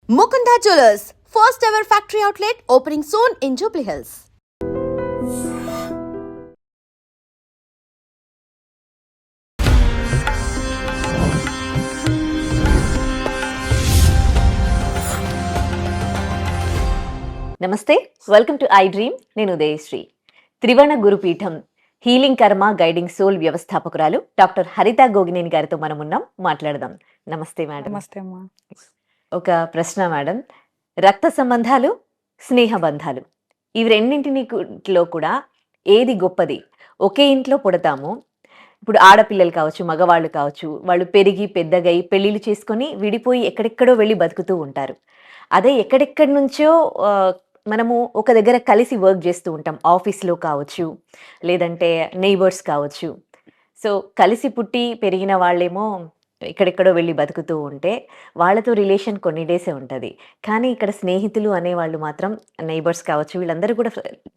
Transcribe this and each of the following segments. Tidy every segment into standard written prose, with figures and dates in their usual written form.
Mukunda Jewelers, first ever factory outlet opening soon in Jubilee Hills. నమస్తే, welcome to I dream. నేను ఉదయశ్రీ. త్రివర్ణ గురుపీఠం healing కర్మ guiding soul వ్యవస్థాపకురాలు doctor హరిత గోగినేని గారితో మనం ఉన్నాం, మాట్లాడదాం. నమస్తే మేడం. నమస్తే అమ్మా. ఒక ప్రశ్న మేడం, రక్త సంబంధాలు, స్నేహ బంధాలు, ఇవి రెండింటిలో కూడా ఏది గొప్పది? ఒకే ఇంట్లో పుడతాము, ఇప్పుడు ఆడపిల్లలు కావచ్చు, మగవాళ్ళు కావచ్చు, వాళ్ళు పెరిగి పెద్దగై పెళ్ళిళ్ళు చేసుకొని విడిపోయి ఎక్కడెక్కడో వెళ్ళి బతుకుతూ ఉంటారు. అదే ఎక్కడెక్కడి నుంచో మనము ఒక దగ్గర కలిసి వర్క్ చేస్తూ ఉంటాం, ఆఫీస్లో కావచ్చు, లేదంటే నైబర్స్ కావచ్చు. సో కలిసి పుట్టి పెరిగిన వాళ్ళేమో ఎక్కడెక్కడో వెళ్ళి బతుకుతూ ఉంటే వాళ్ళతో రిలేషన్ కొన్ని డేసే ఉంటుంది. కానీ ఇక్కడ స్నేహితులు అనేవాళ్ళు మాత్రం నైబర్స్ కావచ్చు, వీళ్ళందరూ కూడా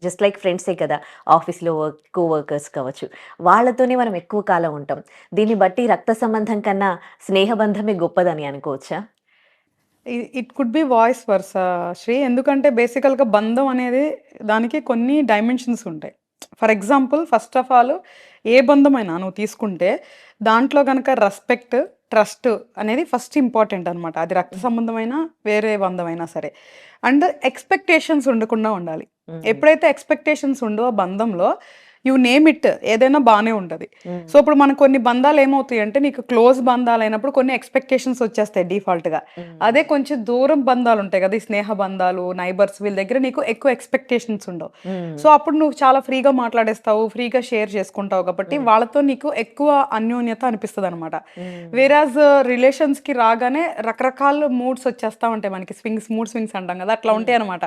జస్ట్ లైక్ ఫ్రెండ్సే కదా, ఆఫీస్లో కో వర్కర్స్ కావచ్చు, వాళ్ళతోనే మనం ఎక్కువ కాలం ఉంటాం. దీన్ని బట్టి రక్త సంబంధం కన్నా స్నేహబంధమే గొప్పదని అనుకోవచ్చా? It could be vice versa Sri. ఎందుకంటే బేసికల్గా బంధం అనేది దానికి కొన్ని డైమెన్షన్స్ ఉంటాయి. For example, first of all ఏ బంధమైనా నువ్వు తీసుకుంటే దాంట్లో కనుక రెస్పెక్ట్, ట్రస్ట్ అనేది ఫస్ట్ ఇంపార్టెంట్ అనమాట. అది రక్త సంబంధమైనా వేరే బంధమైనా సరే. అండ్ ఎక్స్పెక్టేషన్స్ ఉండకుండా ఉండాలి. ఎప్పుడైతే ఎక్స్పెక్టేషన్స్ ఉండో ఆ బంధంలో, యు నేమ్ ఇట్, ఏదైనా బాగానే ఉంటుంది. సో ఇప్పుడు మనకు కొన్ని బంధాలు ఏమవుతాయి అంటే, నీకు క్లోజ్ బంధాలు అయినప్పుడు కొన్ని ఎక్స్పెక్టేషన్స్ వచ్చేస్తాయి డిఫాల్ట్గా. అదే కొంచెం దూరం బంధాలు ఉంటాయి కదా, ఈ స్నేహ బంధాలు, నైబర్స్, వీళ్ళ దగ్గర నీకు ఎక్కువ ఎక్స్పెక్టేషన్స్ ఉండవు. సో అప్పుడు నువ్వు చాలా ఫ్రీగా మాట్లాడేస్తావు, ఫ్రీగా షేర్ చేసుకుంటావు, కాబట్టి వాళ్ళతో నీకు ఎక్కువ అన్యోన్యత అనిపిస్తుంది అనమాట. వేరాజ్ రిలేషన్స్కి రాగానే రకరకాల మూడ్స్ వచ్చేస్తా ఉంటాయి మనకి, మూడ్ స్వింగ్స్ అంటాం కదా, అట్లా ఉంటాయి అనమాట.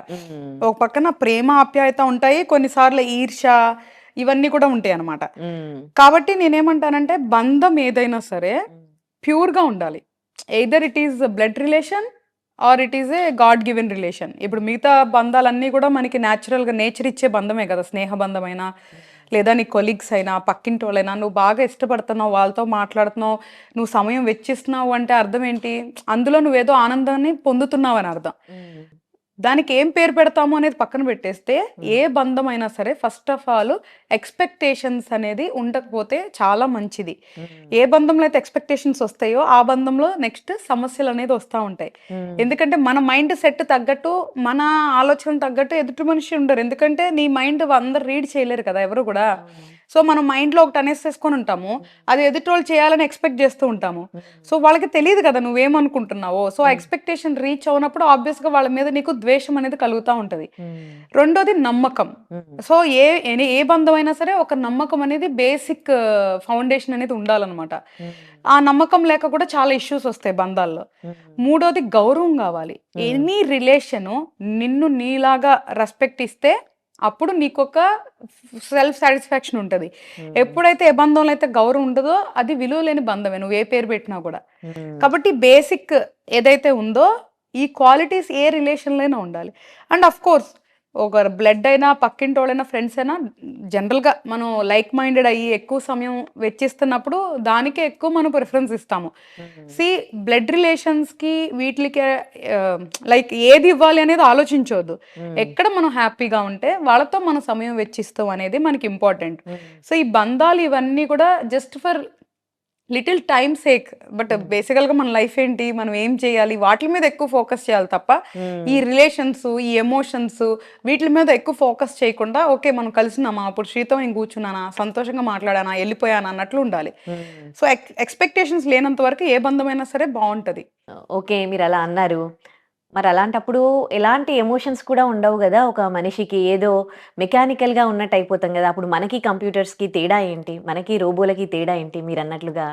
ఒక పక్కన ప్రేమ ఆప్యాయత ఉంటాయి, కొన్నిసార్లు ఈర్ష, ఇవన్నీ కూడా ఉంటాయి అనమాట. కాబట్టి నేనేమంటానంటే, బంధం ఏదైనా సరే ప్యూర్గా ఉండాలి. Either it is blood relation or it is a god given relation. ఇప్పుడు మిగతా బంధాలన్నీ కూడా మనకి న్యాచురల్గా నేచర్ ఇచ్చే బంధమే కదా, స్నేహ బంధమైనా, లేదా నీ కొలీగ్స్ అయినా, పక్కింటి వాళ్ళైనా, నువ్వు బాగా ఇష్టపడుతున్నావు, వాళ్ళతో మాట్లాడుతున్నావు, నువ్వు సమయం వెచ్చిస్తున్నావు అంటే అర్థం ఏంటి? అందులో నువ్వేదో ఆనందాన్ని పొందుతున్నావు అని అర్థం. దానికి ఏం పేరు పెడతాము అనేది పక్కన పెట్టేస్తే, ఏ బంధం అయినా సరే ఫస్ట్ ఆఫ్ ఆల్ ఎక్స్పెక్టేషన్స్ అనేది ఉండకపోతే చాలా మంచిది. ఏ బంధంలో అయితే ఎక్స్పెక్టేషన్స్ వస్తాయో ఆ బంధంలో నెక్స్ట్ సమస్యలు అనేది వస్తూ ఉంటాయి. ఎందుకంటే మన మైండ్ సెట్ తగ్గట్టు, మన ఆలోచన తగ్గట్టు ఎదుటి మనిషి ఉండరు. ఎందుకంటే నీ మైండ్ అందరు రీడ్ చేయలేరు కదా ఎవరు కూడా. సో మనం మైండ్లో ఒకటి అనేసేసుకొని ఉంటాము, అది ఎదుటి వాళ్ళు చేయాలని ఎక్స్పెక్ట్ చేస్తూ ఉంటాము. సో వాళ్ళకి తెలియదు కదా నువ్వేమనుకుంటున్నావో. సో ఎక్స్పెక్టేషన్ రీచ్ అవునప్పుడు ఆబ్వియస్గా వాళ్ళ మీద నీకు ద్వేషం అనేది కలుగుతూ ఉంటుంది. రెండోది నమ్మకం. సో ఏ బంధం అయినా సరే ఒక నమ్మకం అనేది బేసిక్ ఫౌండేషన్ అనేది ఉండాలన్నమాట. ఆ నమ్మకం లేక కూడా చాలా ఇష్యూస్ వస్తాయి బంధాల్లో. మూడోది గౌరవం కావాలి. ఎనీ రిలేషను నిన్ను నీలాగా రెస్పెక్ట్ ఇస్తే అప్పుడు నీకు ఒక సెల్ఫ్ సాటిస్ఫాక్షన్ ఉంటుంది. ఎప్పుడైతే ఏ బంధంలో అయితే గౌరవం ఉంటుందో అది విలువ లేని బంధమే, నువ్వు ఏ పేరు పెట్టినా కూడా. కాబట్టి బేసిక్ ఏదైతే ఉందో ఈ క్వాలిటీస్ ఏ రిలేషన్లో ఉండాలి. అండ్ అఫ్ కోర్స్ ఒక బ్లడ్ అయినా, పక్కింటి వాళ్ళైనా, ఫ్రెండ్స్ అయినా, జనరల్గా మనం లైక్ మైండెడ్ అయ్యి ఎక్కువ సమయం వెచ్చిస్తున్నప్పుడు దానికే ఎక్కువ మనం ప్రిఫరెన్స్ ఇస్తాము. బ్లడ్ రిలేషన్స్కి వీటికి లైక్ ఏది ఇవ్వాలి అనేది ఆలోచించవద్దు. ఎక్కడ మనం హ్యాపీగా ఉంటే వాళ్ళతో మనం సమయం వెచ్చిస్తాం అనేది మనకి ఇంపార్టెంట్. సో ఈ బంధాలు ఇవన్నీ కూడా just for little time sake. But బేసికల్గా మన లైఫ్ ఏంటి, మనం ఏం చేయాలి, వాటి మీద ఎక్కువ ఫోకస్ చేయాలి తప్ప ఈ రిలేషన్స్, ఈ ఎమోషన్స్, వీటి మీద ఎక్కువ ఫోకస్ చేయకుండా, ఓకే మనం కలిసినామా, అప్పుడు శ్రీతో నేను కూర్చున్నానా, సంతోషంగా మాట్లాడానా, వెళ్ళిపోయానా అన్నట్లు ఉండాలి. సో ఎక్స్పెక్టేషన్స్ లేనంత వరకు ఏ బంధమైనా సరే బాగుంటుంది. ఓకే, మీరు అలా అన్నారు. మరి అలాంటప్పుడు ఎలాంటి ఎమోషన్స్ కూడా ఉండవు కదా ఒక మనిషికి, ఏదో మెకానికల్గా ఉన్నట్టు అయిపోతాం కదా. అప్పుడు మనకి కంప్యూటర్స్కి తేడా ఏంటి, మనకి రోబోలకి తేడా ఏంటి? మీరు అన్నట్లుగా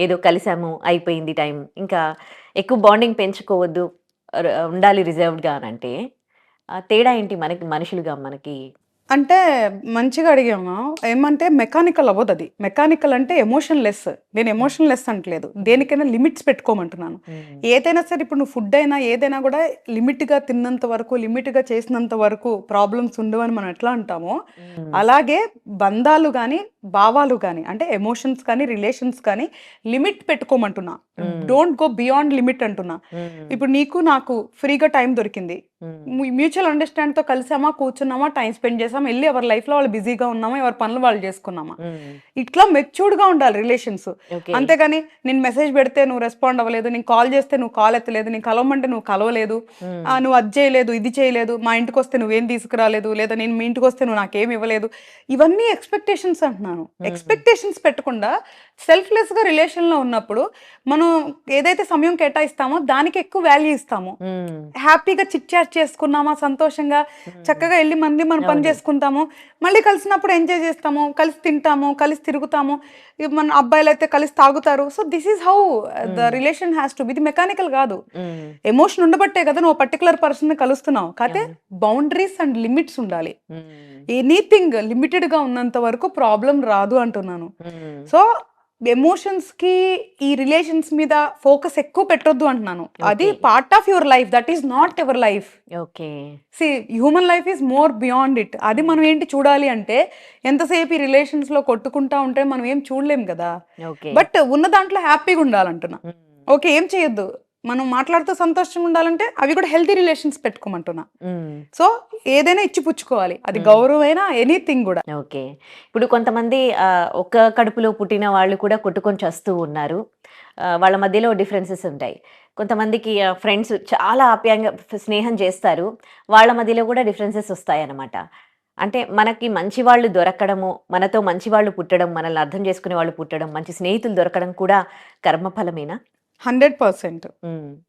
ఏదో కలిసాము, అయిపోయింది టైం, ఇంకా ఎక్కువ బాండింగ్ పెంచుకోవద్దు, ఉండాలి రిజర్వ్డ్గా అని అంటే తేడా ఏంటి మనకి, మనుషులుగా మనకి? అంటే మంచిగా అడిగాము. ఏమంటే మెకానికల్ అవ్వదు అది. మెకానికల్ అంటే ఎమోషన్‌లెస్. నేను ఎమోషన్‌లెస్ అంటలేదు. దేనికైనా లిమిట్స్ పెట్టుకోమంటున్నాను. ఏదైనా సరే ఇప్పుడు నువ్వు ఫుడ్ అయినా ఏదైనా కూడా లిమిట్‌గా తిన్నంత వరకు, లిమిట్‌గా చేసినంత వరకు ప్రాబ్లమ్స్ ఉండవని మనం ఎట్లా అంటామో, అలాగే బంధాలు గానీ, భావాలు గానీ అంటే ఎమోషన్స్ కానీ, రిలేషన్స్ కానీ లిమిట్ పెట్టుకోమంటున్నా. డోంట్ గో బియాండ్ లిమిట్ అంటున్నా. ఇప్పుడు నీకు నాకు ఫ్రీగా టైం దొరికింది. మ్యూచువల్ అండర్‌స్టాండ్‌తో కలిసామా, కూర్చున్నామా, టైం స్పెండ్ చేసామా, ఎళ్లి ఎవరి లైఫ్‌లో వాళ్ళు బిజీగా ఉన్నామా, ఎవరి పనులు వాళ్ళు చేసుకున్నామా. ఇట్లా మెచ్యూర్డ్‌గా ఉండాలి రిలేషన్స్. ఓకే. అంతేగాని నేను మెసేజ్ పెడితే నువ్వు రెస్పాండ్ అవ్వలేదు, నేను కాల్ చేస్తే నువ్వు కాల్ ఎత్తలేదు, నేను కలవమంటే నువ్వు కలవలేదు, నువ్వు అది చేయలేదు, ఇది చేయలేదు, మా ఇంటికి వస్తే నువ్వేం తీసుకురాలేదు, లేదా నేను మీ ఇంటికి వస్తే నువ్వు నాకేమి ఇవ్వలేదు. ఇవన్నీ ఎక్స్‌పెక్టేషన్స్ అంటున్నాను. ఎక్స్‌పెక్టేషన్స్ పెట్టకుండా సెల్ఫ్‌లెస్‌గా రిలేషన్‌లో ఉన్నప్పుడు మనం ఏదైతే సమయం కేటాయిస్తామో దానికి ఎక్కువ వాల్యూ ఇస్తాము. హ్యాపీగా చిట్ చాట్ చేసుకున్నామా, సంతోషంగా చక్కగా వెళ్ళి మన పని చేసుకుంటాము, మళ్ళీ కలిసినప్పుడు ఎంజాయ్ చేస్తాము, కలిసి తింటాము, కలిసి తిరుగుతాము. మన అబ్బాయిలు అయితే కలిసి తాగుతారు. So this is how the relation has to be. ఇది మెకానికల్ కాదు. ఎమోషన్ ఉండబట్టే కదా నువ్వు పర్టికులర్ పర్సన్ కలుస్తున్నావు. కాకపోతే బౌండరీస్ అండ్ లిమిట్స్ ఉండాలి. ఎనీథింగ్ లిమిటెడ్ గా ఉన్నంత వరకు ప్రాబ్లం రాదు అంటున్నాను. సో ఎమోషన్స్ కి ఈ రిలేషన్స్ మీద ఫోకస్ ఎక్కువ పెట్టొద్దు అంటున్నాను. అది part of your life, that is not your life. Okay. See human life is more beyond it. అది మనం ఏంటి చూడాలి అంటే ఎంతసేపు ఈ రిలేషన్స్ లో కొట్టుకుంటా ఉంటే మనం ఏం చూడలేం కదా. ఓకే. బట్ ఉన్న దాంట్లో హ్యాపీగా ఉండాలంటున్నా. ఓకే, ఏం చేయొద్దు, మనం మాట్లాడుతూ సంతోషంగా ఉండాలంటే అవి కూడా హెల్తీ రిలేషన్స్ పెట్టుకోమంటున్నా. సో ఏదైనా ఇచ్చి పుచ్చుకోవాలి, అది గౌరవమైనా ఎనీథింగ్ కూడా. ఓకే. ఇప్పుడు కొంతమంది ఒక్క కడుపులో పుట్టిన వాళ్ళు కూడా కొట్టుకొని చస్తూ ఉన్నారు. వాళ్ళ మధ్యలో డిఫరెన్సెస్ ఉంటాయి. కొంతమందికి ఫ్రెండ్స్ చాలా ఆప్యాయంగా స్నేహం చేస్తారు. వాళ్ళ మధ్యలో కూడా డిఫరెన్సెస్ వస్తాయన్నమాట. అంటే మనకి మంచి వాళ్ళు దొరకడము, మనతో మంచి వాళ్ళు పుట్టడం, మనల్ని అర్థం చేసుకునే వాళ్ళు పుట్టడం, మంచి స్నేహితులు దొరకడం కూడా కర్మఫలమేనా? 100%.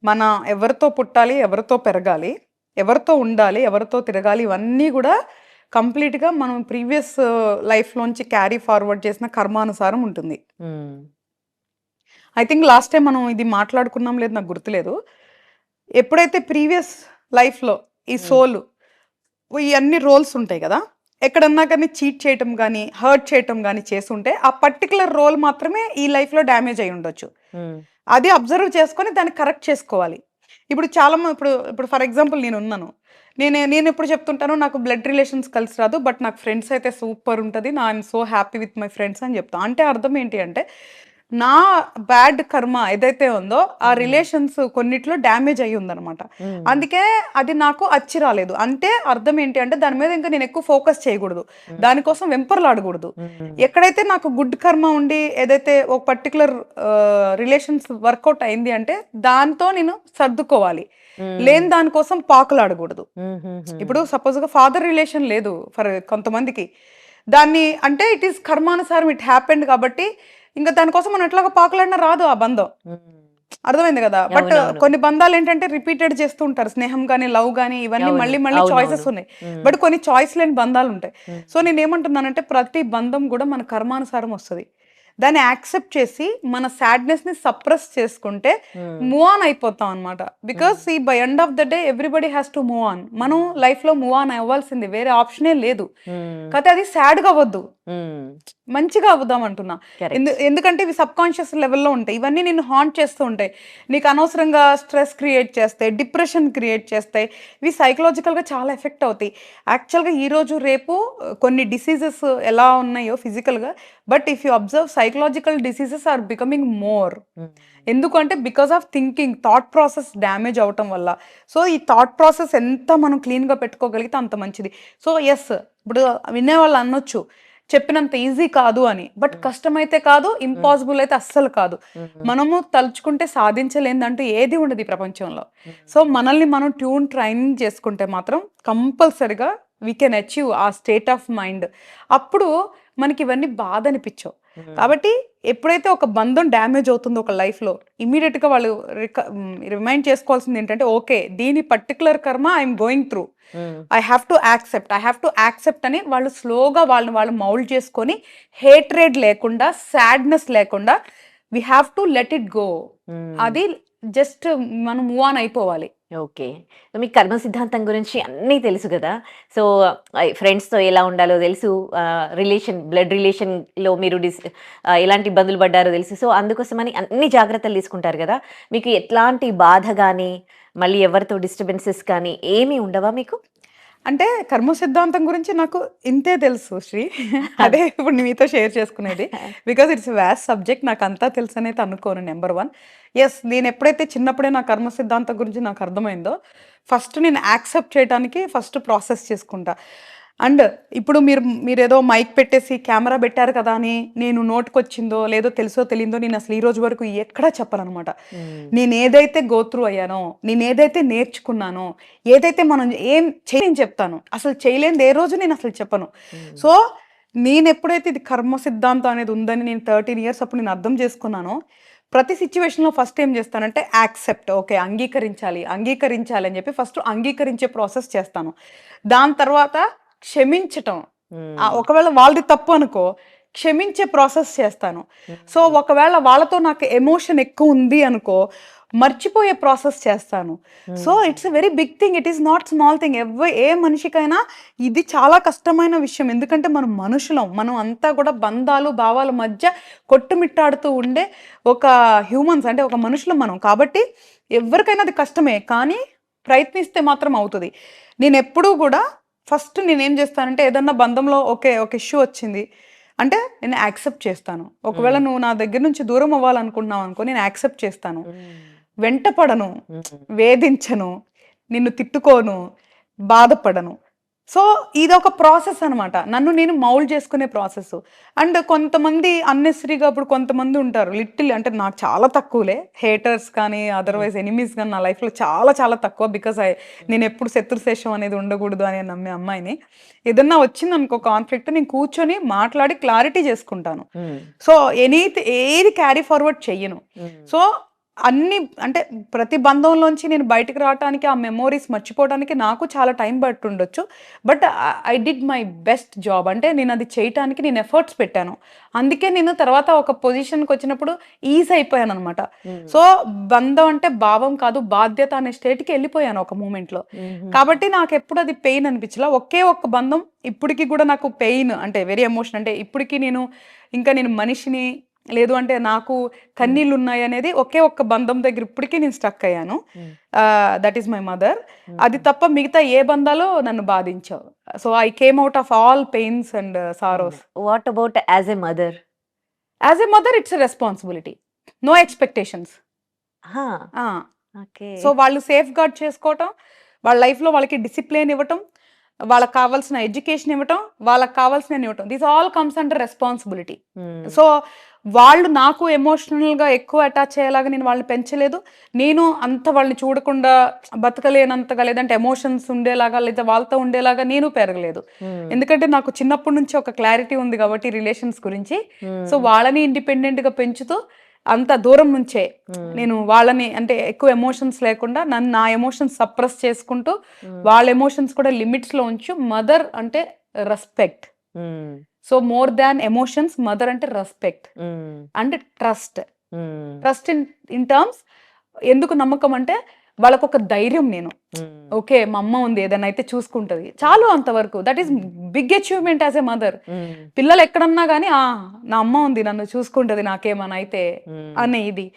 మన ఎవరితో పుట్టాలి, ఎవరితో పెరగాలి, ఎవరితో ఉండాలి, ఎవరితో తిరగాలి, ఇవన్నీ కూడా కంప్లీట్గా మనం ప్రీవియస్ లైఫ్లోంచి క్యారీ ఫార్వర్డ్ చేసిన కర్మానుసారం ఉంటుంది. ఐ థింక్ లాస్ట్ టైం మనం ఇది మాట్లాడుకున్నాం, లేదు నాకు గుర్తులేదు. ఎప్పుడైతే ప్రీవియస్ లైఫ్లో ఈ సోల్ ఈ అన్ని రోల్స్ ఉంటాయి కదా, ఎక్కడన్నా కానీ చీట్ చేయటం కానీ హర్ట్ చేయటం కానీ చేస్తుంటే ఆ పర్టికులర్ రోల్ మాత్రమే ఈ లైఫ్లో డ్యామేజ్ అయి ఉండొచ్చు. అది అబ్జర్వ్ చేసుకొని దాన్ని కరెక్ట్ చేసుకోవాలి. ఇప్పుడు చాలా ఇప్పుడు ఫర్ ఎగ్జాంపుల్ నేను ఉన్నాను, నేను ఎప్పుడు చెప్తుంటాను నాకు బ్లడ్ రిలేషన్స్ కలిసి రాదు, బట్ నాకు ఫ్రెండ్స్ అయితే సూపర్ ఉంటుంది, నా I'm so happy with my friends అని చెప్తాను. అంటే అర్థం ఏంటి అంటే నా బ్యాడ్ కర్మ ఏదైతే ఉందో ఆ రిలేషన్స్ కొన్నిట్లో డ్యామేజ్ అయ్యి ఉందన్నమాట. అందుకే అది నాకు అచ్చి రాలేదు. అంటే అర్థం ఏంటి అంటే దాని మీద ఇంకా నేను ఎక్కువ ఫోకస్ చేయకూడదు, దానికోసం వెంపర్లాడకూడదు. ఎక్కడైతే నాకు గుడ్ కర్మ ఉండి ఏదైతే ఒక పర్టికులర్ రిలేషన్స్ వర్కౌట్ అయింది అంటే దాంతో నేను సర్దుకోవాలి, లేని దానికోసం పాకులాడకూడదు. ఇప్పుడు సపోజ్గా ఫాదర్ రిలేషన్ లేదు ఫర్ కొంతమందికి, దాన్ని అంటే ఇట్ ఈస్ కర్మానుసారం, ఇట్ హ్యాపెండ్ కాబట్టి ఇంకా దానికోసం మనం ఎట్లాగో పాకులాడినా రాదు ఆ బంధం. అర్థమైంది కదా. బట్ కొన్ని బంధాలు ఏంటంటే రిపీటెడ్ చేస్తూ ఉంటారు, స్నేహం కానీ లవ్ కానీ ఇవన్నీ మళ్ళీ మళ్ళీ చాయిసెస్ ఉన్నాయి. బట్ కొన్ని చాయిస్ లేని బంధాలు ఉంటాయి. సో నేను ఏమంటున్నానంటే ప్రతి బంధం కూడా మన కర్మానుసారం వస్తుంది. దాన్ని యాక్సెప్ట్ చేసి మన సాడ్నెస్ ని సప్రెస్ చేసుకుంటే మూవ్ ఆన్ అయిపోతాం అనమాట. బికాస్ ఈ by end of the day everybody has to move on. మనం లైఫ్ లో మూవ్ ఆన్ అవ్వాల్సింది, వేరే ఆప్షనే లేదు. కాకపోతే అది సాడ్ గా అవ్వద్దు, మంచిగా అవుదాం అంటున్నా. ఎందుకంటే ఇవి సబ్ కాన్షియస్ లెవెల్లో ఉంటాయి, ఇవన్నీ నిన్ను హాంట్ చేస్తూ ఉంటాయి, నీకు అనవసరంగా స్ట్రెస్ క్రియేట్ చేస్తాయి, డిప్రెషన్ క్రియేట్ చేస్తాయి, ఇవి సైకలాజికల్గా చాలా ఎఫెక్ట్ అవుతాయి. యాక్చువల్గా ఈరోజు రేపు కొన్ని డిసీజెస్ ఎలా ఉన్నాయో ఫిజికల్గా, but if you observe psychological diseases are becoming more. ఎందుకంటే because of thinking, thought process damage అవటం వల్ల. సో ఈ థాట్ ప్రాసెస్ ఎంత మనం క్లీన్గా పెట్టుకోగలిగితే అంత మంచిది. సో ఎస్, ఇప్పుడు వినేవాళ్ళు అనొచ్చు చెప్పినంత ఈజీ కాదు అని, బట్ కష్టమైతే కాదు, ఇంపాసిబుల్ అయితే అస్సలు కాదు. మనము తలుచుకుంటే సాధించలేదంటూ ఏది ఉండదు ఈ ప్రపంచంలో. సో మనల్ని మనం ట్రైనింగ్ చేసుకుంటే మాత్రం కంపల్సరిగా వీ కెన్ అచీవ్ ఆ స్టేట్ ఆఫ్ మైండ్. అప్పుడు మనకి ఇవన్నీ బాధ అనిపించవు. కాబట్టి ఎప్పుడైతే ఒక బంధం డ్యామేజ్ అవుతుందో ఒక లైఫ్లో, ఇమీడియట్గా వాళ్ళు రిమైండ్ చేసుకోవాల్సింది ఏంటంటే ఓకే దీని పర్టికులర్ కర్మ I'm going through, I have to accept అని వాళ్ళు స్లోగా వాళ్ళు మౌల్డ్ చేసుకొని హేట్రేడ్ లేకుండా, సాడ్నెస్ లేకుండా we have to let it go. అది జస్ట్ మనం మూవ్ ఆన్ అయిపోవాలి. ఓకే. సో, మీకు కర్మ సిద్ధాంతం గురించి అన్నీ తెలుసు కదా! సో, ఫ్రెండ్స్‌తో ఎలా ఉండాలో తెలుసు. బ్లడ్ రిలేషన్‌లో మీరు ఎలాంటి ఇబ్బందులు పడ్డారో తెలుసు. సో, అందుకోసమని అన్ని జాగ్రత్తలు తీసుకుంటారు గదా! మీకు ఎట్లాంటి బాధ గాని, మళ్ళీ ఎవరితో డిస్టర్బెన్సెస్ కానీ ఏమి ఉండవా మీకు? అంటే కర్మ సిద్ధాంతం గురించి నాకు ఇంతే తెలుసు శ్రీ. అదే ఇప్పుడు మీతో షేర్ చేసుకునేది. Because it's vast subject. నాకంతా తెలుసనైతే అనుకోను నంబర్ 1. యెస్, నేనెప్పుడైతే చిన్నప్పుడే నా కర్మ సిద్ధాంతం గురించి నాకు అర్థమైందో, ఫస్ట్ నేను యాక్సెప్ట్ చేయటానికి ఫస్ట్ ప్రాసెస్ చేసుకుంటా. అండ్ ఇప్పుడు మీరేదో మైక్ పెట్టేసి కెమెరా పెట్టారు కదా అని నేను నోటికొచ్చిందో, లేదో తెలుసో తెలీదో నేనసలు ఈ రోజు వరకు ఎక్కడా చెప్పననమాట. నేనేదైతే గో త్రూ అయ్యానో, నేనేదైతే నేర్చుకున్నానో, ఏదైతే మనం నేను చెప్తాను. అసలు చేయలేనిది ఏ రోజు నేనసలు చెప్పను. సో, నేనెప్పుడైతే ఇది కర్మ సిద్ధాంతం అనేది ఉందని నేను 13 ఇయర్స్ అప్పుడు నేను అర్థం చేసుకున్నానో, ప్రతి సిట్యుయేషన్‌లో ఫస్ట్ ఏం చేస్తానంటే యాక్సెప్ట్. ఓకే. అంగీకరించాలి అని చెప్పి ఫస్ట్ అంగీకరించే ప్రాసెస్ చేస్తాను. దాని తర్వాత క్షమించటం. హ్మ్. ఒకవేళ వాళ్ళది తప్పు అనుకో, క్షమించే ప్రాసెస్ చేస్తాను. సో, ఒకవేళ వాళ్ళతో నాకు ఎమోషన్ ఎక్కువుంది అనుకో, మర్చిపోయే ప్రాసెస్ చేస్తాను. So, it's a very big thing. It is not small thing. ఏ మనిషికైనా ఇది చాలా కష్టమైన విషయం. ఎందుకంటే మనం మనుషులం. మనం అంతా కూడా బంధాలు, భావాల మధ్య కొట్టుమిట్టాడుతూ ఉండే ఒక హ్యూమన్స్, అంటే ఒక మనుషులం మనం. కాబట్టి ఎవరికైనా అది కష్టమే. కానీ ప్రయత్నిస్తే మాత్రం అవుతది. నేనెప్పుడూ గూడా ఫస్ట్ నేనేం చేస్తానంటే ఏదన్నా బంధంలో ఒక ఇష్యూ వచ్చింది అంటే నేను యాక్సెప్ట్ చేస్తాను. ఒకవేళ నువ్వు నా దగ్గర నుంచి దూరం అవ్వాలనుకుంటున్నావు అనుకో, నేను యాక్సెప్ట్ చేస్తాను. వెంటపడను, వేధించను, నిన్ను తిట్టుకోను, బాధపడను. సో, ఇదొక ప్రాసెస్ అనమాట. నన్ను నేను మౌల్డ్ చేసుకునే ప్రాసెస్. అండ్ కొంతమంది అన్నెసెసరీగా ఇప్పుడు కొంతమంది ఉంటారు. అంటే నాకు చాలా తక్కువలే. హేటర్స్ కానీ, అదర్‌వైజ్ ఎనిమీస్ గాని నా లైఫ్‌లో చాలా చాలా తక్కువ. బికాజ్ నేనెప్పుడు శత్రుశేషం అనేది ఉండకూడదు అని నమ్మే అమ్మాయిని. ఏదన్నా వచ్చిందనుకో కాన్‌ఫ్లిక్ట్, నేను కూర్చొని మాట్లాడి క్లారిటీ చేసుకుంటాను. సో, ఏది క్యారీ ఫార్వర్డ్ చెయ్యను. సో, అంటే ప్రతి బంధంలోంచి నేను బయటికి రావటానికి, ఆ మెమోరీస్ మర్చిపోవడానికి నాకు చాలా టైం పట్టుండొచ్చు. But I did my best job. అంటే నేను అది చేయటానికి నేను ఎఫర్ట్స్ పెట్టాను. అందుకే నేను తర్వాత ఒక పొజిషన్‌కి వచ్చినప్పుడు ఈజ్ అయిపోయాననమాట. సో, బంధం అంటే భావం కాదు, బాధ్యత అనే స్టేట్‌కి వెళ్ళిపోయాను ఒక మూమెంట్‌లో. కాబట్టి నాకెప్పుడు అది పెయిన్ అనిపించలా. ఒకే ఒక్క బంధం ఇప్పటికి కూడా నాకు పెయిన్, అంటే వెరీ ఎమోషన్. అంటే ఇప్పటికి నేను మనిషిని, లేదు అంటే నాకు కన్నీళ్ళున్నాయి అనేది ఒకే ఒక్క బంధం దగ్గర ఇప్పటికీ నేను స్టక్ అయ్యాను. That is my mother. అది తప్ప మిగతా ఏ బంధాలు నన్ను బాధించవు. So, I came out of all pains and sorrows. What about as a mother? As a mother it's a responsibility. No expectations. Ah! Okay. So, వాళ్ళు సేఫ్ గార్డ్ చేసుకోవటం, వాళ్ళ లైఫ్‌లో వాళ్ళకి డిసిప్లిన్ ఇవ్వటం, వాళ్ళకి కావాల్సిన ఎడ్యుకేషన్ ఇవ్వటం, వాళ్ళకి కావాల్సినవి ఇవ్వటం. This all comes under responsibility. So, వాళ్ళు నాకు ఎమోషనల్‌గా ఎక్కువ అటాచ్ అయ్యేలాగా నేను వాళ్ళని పెంచలేదు. నేను అంత వాళ్ళని చూడకుండా బతకలేనంతగా, లేదంటే ఎమోషన్స్ ఉండేలాగా, లేదా వాళ్ళతో ఉండేలాగా నేను పెరగలేదు. ఎందుకంటే నాకు చిన్నప్పటి నుంచి ఒక క్లారిటీ ఉంది కాబట్టి రిలేషన్స్ గురించి. సో, వాళ్ళని ఇండిపెండెంట్‌గా పెంచుతూ అంత దూరం నుంచే నేను వాళ్ళని, అంటే ఎక్కువ ఎమోషన్స్ లేకుండా నా ఎమోషన్స్ సప్రెస్ చేసుకుంటూ, వాళ్ళ ఎమోషన్స్ కూడా లిమిట్స్‌లో ఉంచు. మదర్ అంటే respect. So, more than emotions, mother అంటే respect and trust. Trust in terms, ఎందుకు నమ్మకం అంటే వాళ్ళకొక ధైర్యం నేను. ఓకే, మా అమ్మ ఉంది, ఏదైనా అయితే చూసుకుంటది, చాలు అంతవరకు. That is big achievement as a mother. పిల్లలు ఎక్కడన్నా కానీ నా అమ్మ ఉంది, నన్ను చూసుకుంటది నాకేమైనా అయితే అనే ఇది.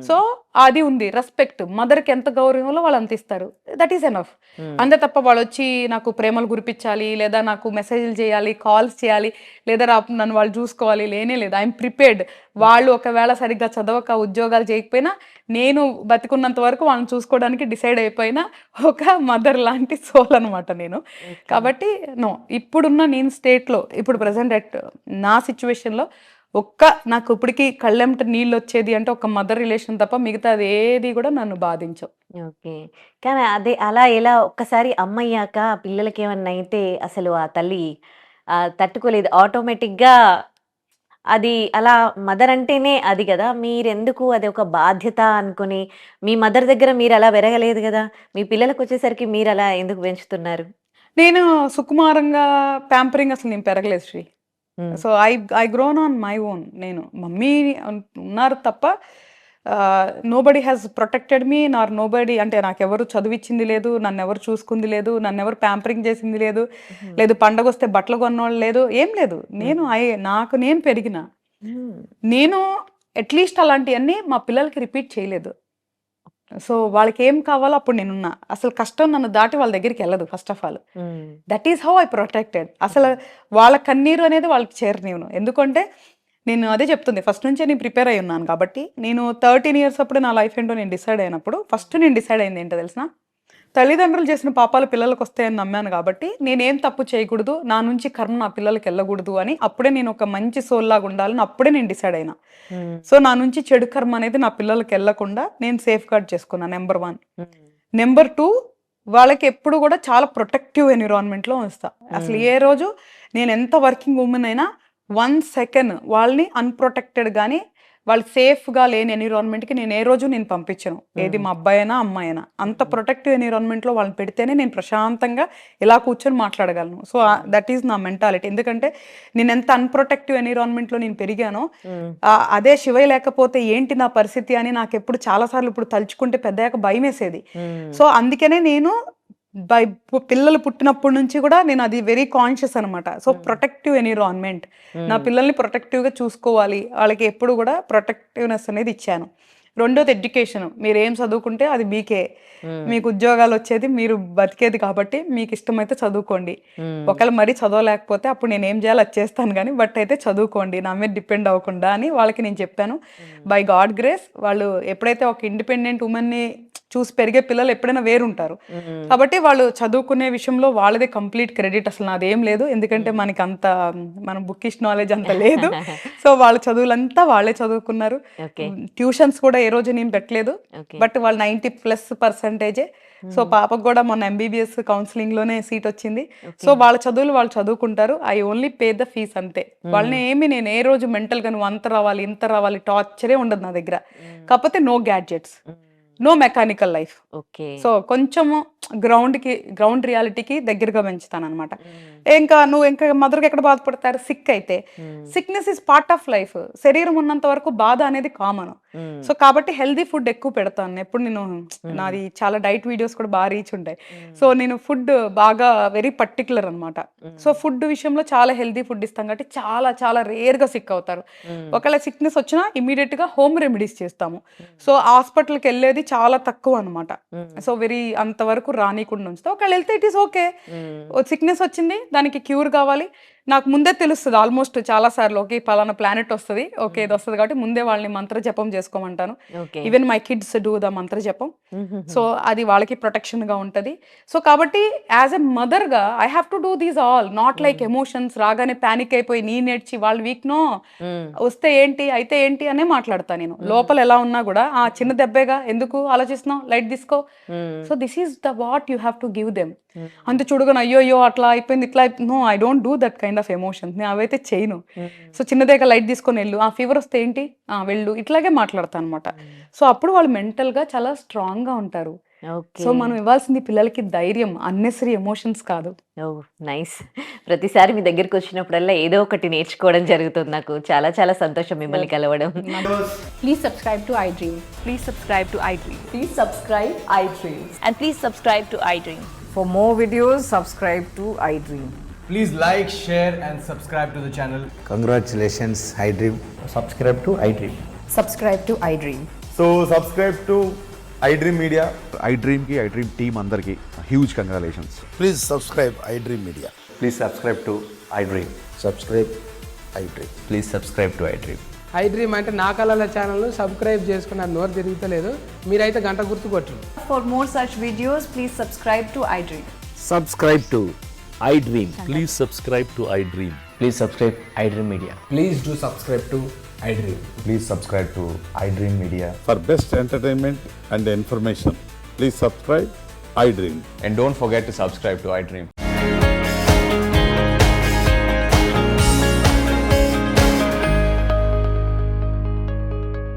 సో, అది ఉంది రెస్పెక్ట్. మదర్కి ఎంత గౌరవంలో వాళ్ళు అంత ఇస్తారు. That is enough. అంతే తప్ప వాళ్ళు వచ్చి నాకు ప్రేమలు కురిపించాలి, లేదా నాకు మెసేజ్లు చేయాలి, కాల్స్ చేయాలి, లేదా నన్ను వాళ్ళు చూసుకోవాలి, లేనే లేదు. I'm prepared. వాళ్ళు ఒకవేళ సరిగ్గా చదవక, ఉద్యోగాలు చేయకపోయినా, నేను బతికున్నంత వరకు వాళ్ళని చూసుకోవడానికి డిసైడ్ అయిపోయిన ఒక మదర్ లాంటి సోల్ అనమాట నేను. కాబట్టి ఇప్పుడున్న నేను స్టేట్లో, ఇప్పుడు ప్రెసెంట్ నా సిచ్యువేషన్లో నాకు ఇప్పటికి కళ్ళెంట నీళ్ళు వచ్చేది అంటే ఒక మదర్ రిలేషన్ తప్ప మిగతాది ఏది కూడా నన్ను బాధించవు. ఓకే. కానీ అదే అలా ఎలా ఒక్కసారి అమ్మయ్యాక పిల్లలకేమన్నా అయితే అసలు ఆ తల్లి తట్టుకోలేదు. ఆటోమేటిక్‌గా అది అలా మదర్ అంటేనే అది గదా! మీరెందుకు అది ఒక బాధ్యత అనుకుని, మీ మదర్ దగ్గర మీరలా పెరగలేదు గదా! మీ పిల్లలకొచ్చేసరికి మీరలా ఎందుకు పెంచుతున్నారు? నేను సుకుమారంగా ప్యాంపరింగ్ అసలు నేను పెరగలేదు శ్రీ. హ్మ్. So, I grown on my own. నేను మమ్మీ ఉన్నారు తప్ప nobody has protected me, nobody అంటే నాకెవరు చదివిచ్చింది లేదు, నన్ను ఎవరు చూసుకుంది లేదు, నన్ను ఎవరు ప్యాంపరింగ్ చేసింది లేదు, లేదు పండగ వస్తే బట్టలు కొన్నోళ్ళు లేదు, ఏం లేదు. నాకు నేను పెరిగిన, నేను అట్లీస్ట్ అలాంటివన్నీ మా పిల్లలకి రిపీట్ చేయలేదు. సో వాళ్ళకి ఏం కావాలో అప్పుడు నేనున్నా. అసలు కష్టం నన్ను దాటి వాళ్ళ దగ్గరికి వెళ్ళదు. First of all that is how I protected. అసలు వాళ్ళ కన్నీరు అనేది వాళ్ళకి చేరనివ్వను. ఎందుకంటే నేను అదే చెప్తుంది, ఫస్ట్ నుంచే నేను ప్రిపేర్ అయి ఉన్నాను కాబట్టి. నేను 13 years అప్పుడు నా లైఫ్ ఏంటో నేను డిసైడ్ అయినప్పుడు ఫస్ట్ నేను డిసైడ్ అయింది ఏంటో తెలిసిన, తల్లిదండ్రులు చేసిన పాపాలు పిల్లలకు వస్తాయని నమ్మాను కాబట్టి నేనేం తప్పు చేయకూడదు, నా నుంచి కర్మ నా పిల్లలకి వెళ్ళకూడదు అని అప్పుడే నేను ఒక మంచి సోల్ లాగా ఉండాలని అప్పుడే నేను డిసైడ్ అయినా. సో నా నుంచి చెడు కర్మ అనేది నా పిల్లలకి వెళ్ళకుండా నేను సేఫ్ గార్డ్ చేసుకున్నా. నెంబర్ 1. నెంబర్ 2, వాళ్ళకి ఎప్పుడు కూడా చాలా ప్రొటెక్టివ్ ఎన్విరాన్మెంట్లో ఉంచుతా. అసలు ఏ రోజు నేను ఎంత వర్కింగ్ ఉమెన్ అయినా 1 second వాళ్ళని అన్ప్రొటెక్టెడ్ కానీ వాళ్ళు సేఫ్గా లేని ఎన్విరాన్మెంట్కి నేను ఏ రోజు నేను పంపించను. ఏది మా అబ్బాయి అయినా అమ్మాయి అయినా అంత ప్రొటెక్టివ్ ఎన్విరాన్మెంట్లో వాళ్ళని పెడితేనే నేను ప్రశాంతంగా ఇలా కూర్చొని మాట్లాడగలను. సో దట్ ఈస్ నా మెంటాలిటీ. ఎందుకంటే నేను ఎంత అన్ప్రొటెక్టివ్ ఎన్విరాన్మెంట్లో నేను పెరిగానో, అదే శివయ్య లేకపోతే ఏంటి నా పరిస్థితి అని నాకు ఎప్పుడు చాలాసార్లు ఇప్పుడు తలుచుకుంటే పెద్దయ్యాక భయం వేసేది. సో అందుకనే నేను పిల్లలు పుట్టినప్పటి నుంచి కూడా నేను అది వెరీ కాన్షియస్ అనమాట. సో ప్రొటెక్టివ్ ఎన్విరాన్మెంట్, నా పిల్లల్ని ప్రొటెక్టివ్గా చూసుకోవాలి, వాళ్ళకి ఎప్పుడు కూడా ప్రొటెక్టివ్నెస్ అనేది ఇచ్చాను. రెండోది ఎడ్యుకేషన్. మీరు ఏం చదువుకుంటే అది మీకే, మీకు ఉద్యోగాలు వచ్చేది మీరు బతికేది కాబట్టి మీకు ఇష్టమైతే చదువుకోండి. ఒకవేళ మరీ చదవలేకపోతే అప్పుడు నేను ఏం చేయాలో అది చేస్తాను, కానీ బట్ అయితే చదువుకోండి, నా మీద డిపెండ్ అవ్వకుండా అని వాళ్ళకి నేను చెప్పాను. బై గాడ్ గ్రేస్ వాళ్ళు ఎప్పుడైతే ఒక ఇండిపెండెంట్ ఉమెన్ని చూసి పెరిగే పిల్లలు ఎప్పుడైనా వేరుంటారు. కాబట్టి వాళ్ళు చదువుకునే విషయంలో వాళ్ళదే కంప్లీట్ క్రెడిట్. అసలు నాదేం లేదు, ఎందుకంటే మనకి అంత మన బుక్కిష్ నాలెడ్జ్ అంత లేదు. సో వాళ్ళ చదువులంతా వాళ్ళే చదువుకున్నారు. ట్యూషన్స్ కూడా ఏ రోజు నేను పెట్టలేదు, బట్ వాళ్ళు 90+%. సో పాపకు కూడా మొన్న MBBS కౌన్సిలింగ్ లోనే సీట్ వచ్చింది. సో వాళ్ళ చదువులు వాళ్ళు చదువుకుంటారు. I only pay the fees అంతే. వాళ్ళని నేను ఏ రోజు మెంటల్ గా నువ్వు అంత రావాలి ఇంత రావాలి టార్చరే ఉండదు నా దగ్గర. కాకపోతే no gadgets, no mechanical life. So కొంచెము గ్రౌండ్ రియాలిటీకి దగ్గరగా పెంచుతాను అనమాట. ఇంకా మదర్కి ఎక్కడ బాధపడతారు, సిక్ అయితే. Sickness is part of life. శరీరం ఉన్నంత వరకు బాధ అనేది కామన్. సో కాబట్టి హెల్దీ ఫుడ్ ఎక్కువ పెడతాను. ఎప్పుడు నేను నాది చాలా డైట్ వీడియోస్ కూడా బాగా రీచ్ ఉంటాయి. సో నేను ఫుడ్ బాగా వెరీ పర్టికులర్ అనమాట. సో ఫుడ్ విషయంలో చాలా హెల్దీ ఫుడ్ ఇస్తాం కాబట్టి చాలా చాలా రేర్గా సిక్ అవుతారు. ఒకవేళ సిక్నెస్ వచ్చినా ఇమీడియట్ గా హోమ్ రెమెడీస్ చేస్తాము. సో హాస్పిటల్కి వెళ్ళేది చాలా తక్కువ అనమాట. సో అంతవరకు రానికుండా ఉంచుతా. ఒకవేళ వెళ్తే ఇట్ ఈస్ ఓకే. సిక్నెస్ వచ్చింది, దానికి క్యూర్ కావాలి, నాకు ముందే తెలుస్తుంది ఆల్మోస్ట్ చాలా సార్లు. ఓకే పలానా ప్లానెట్ వస్తుంది, ఓకే ఇది వస్తుంది కాబట్టి ముందే వాళ్ళని మంత్ర జపం చేసుకోమంటాను. Even my kids do the mantra japam. So అది వాళ్ళకి ప్రొటెక్షన్ గా ఉంటది. సో కాబట్టి యాజ్ ఎ మదర్ గా I have to do these all. Not like emotions రాగానే ప్యానిక్ అయిపోయి నీ నేర్చి వాళ్ళు వీక్ నో వస్తే ఏంటి అయితే ఏంటి అనే మాట్లాడతా నేను. లోపల ఎలా ఉన్నా కూడా ఆ చిన్న దెబ్బేగా ఎందుకు ఆలోచిస్తున్నావు, లైట్ తీసుకో. So this is the what you have to give them. అంత చూడగానే అయ్యో అట్లా అయిపోయింది ఇట్లా అయిపోయింది, no I don't do that kind of emotions. నేను అవైతే చేయను. సో చిన్నదేగా లైట్ తీసుకొని వెళ్ళు, ఆ ఫీవర్ వస్తే ఏంటి వెళ్ళు, ఇట్లాగే మాట్లాడతాను అనమాట. సో అప్పుడు వాళ్ళు మెంటల్ గా చాలా స్ట్రాంగ్ గా ఉంటారు. సో మనం ఇవ్వాల్సింది పిల్లలకి ధైర్యం, అన్నెసరీ ఎమోషన్స్ కాదు. నైస్. ప్రతిసారి మీ దగ్గరికి వచ్చినప్పుడల్లా ఏదో ఒకటి నేర్చుకోవడం జరుగుతుంది. నాకు చాలా చాలా సంతోషం మిమ్మల్ని కలవడం. Please subscribe to iDream. Please subscribe to iDream. Please subscribe iDream. And please subscribe to iDream. For more videos, subscribe to iDream. Please like, share and subscribe to the channel. Congratulations, iDream. Subscribe to iDream. Subscribe to iDream. So subscribe to iDream Media. iDream team andarki huge congratulations. Please subscribe iDream Media. Please subscribe to iDream. Subscribe iDream. Please subscribe to iDream. iDream అంటే నా కళల ఛానల్ను subscribe చేసుకున్న నోరు తిరుగుతలేదు, మీరైతే గంట గుర్తు కొట్టండి. For more such videos, please subscribe to iDream. Subscribe to iDream. Please subscribe to iDream. Please subscribe iDream Media. Please do subscribe to iDream. Please subscribe to iDream Media. For best entertainment and information, please subscribe iDream. And don't forget to subscribe to iDream.